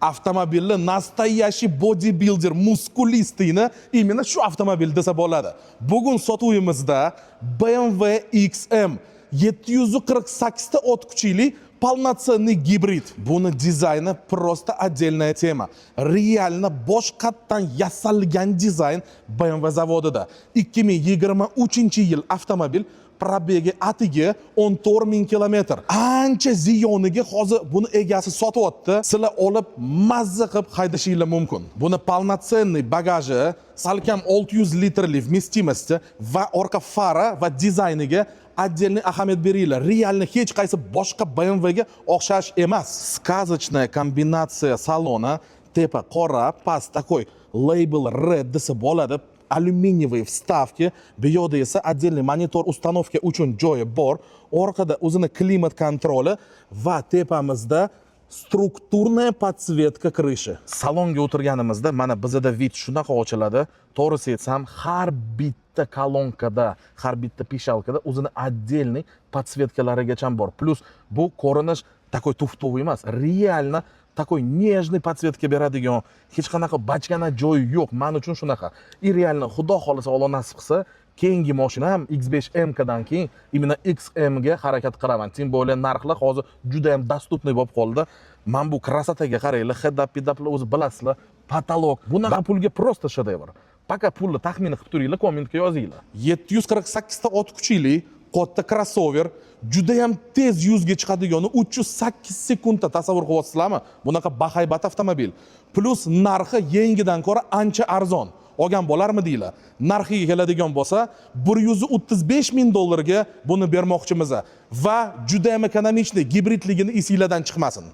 Avtomobilni nastoyashi bodybuilder muskulistini именно shu avtomobil desa bo'ladi. Bugun sotuvimizda BMW XM 748 ta ot kuchli полноценный гибрид. Buni dizayni просто отдельная tema. Realni boshqatdan yasalgan dizayn BMW zavodida. 2023-yil avtomobil probegi atigi 14.000 kilometr. Ancha ziyoniga hozir buni egasi sotyapti. Sizlar olib mazza qilib haydashinglar mumkin. Buni полноценный bagaji, salkam 600 litrli вместимости va orqa fara va dizayniga отдельный ahamiyat beringlar. Realni hech qaysi boshqa BMW ga o'xshash emas. Сказочная комбинация salona, tepa qora, past такой label red desa bo'ladi. Alyuminiyeviy vstavki, bu yerda esa отдельный monitor установка uchun joyi bor. Orqada o'zini klimat kontroli va tepamizda strukturная подсветка крыши. Salonga o'tirganimizda mana bizda vid shunaqa ochiladi. To'g'risi aytsam, har bitta kolonkada, har bitta pishalkada o'zini отдельный подсветкалarigacha bor. Plus bu ko'rinish такой туфтовый emas, реально такой нежный подсветка beradigan, hech qanaqa bachkana joyi yo'q. Men uchun shunaqa. И реально xudo xolisa Alloh nasib qilsa, keyingi mashinam X5M dan keyin именно XM ga harakat qilaman. Tim bo'lgan narxlar hozir juda ham dostupniy bo'lib qoldi. Men bu krasataga qaranglar, head-up o'zi bilasizlar, patolog. Bunaqa pulga просто shedevr. Пока pulni taxmin qilib turinglar, kommentga yozinglar. 748 ta ot kuchli katta crossover, juda ham tez yuzga chiqadigani 308 sekundda tasavvur qilyapsizlarmi? Bunaqa bahaybat avtomobil. Plus narxi yangidan ko'ra ancha arzon. Olgan bo'larmidinglar? Narxiga keladigan bo'lsa, 135 ming dollarga buni bermoqchimiz va juda ham ekonomik, gibridligini esinglardan chiqmasin.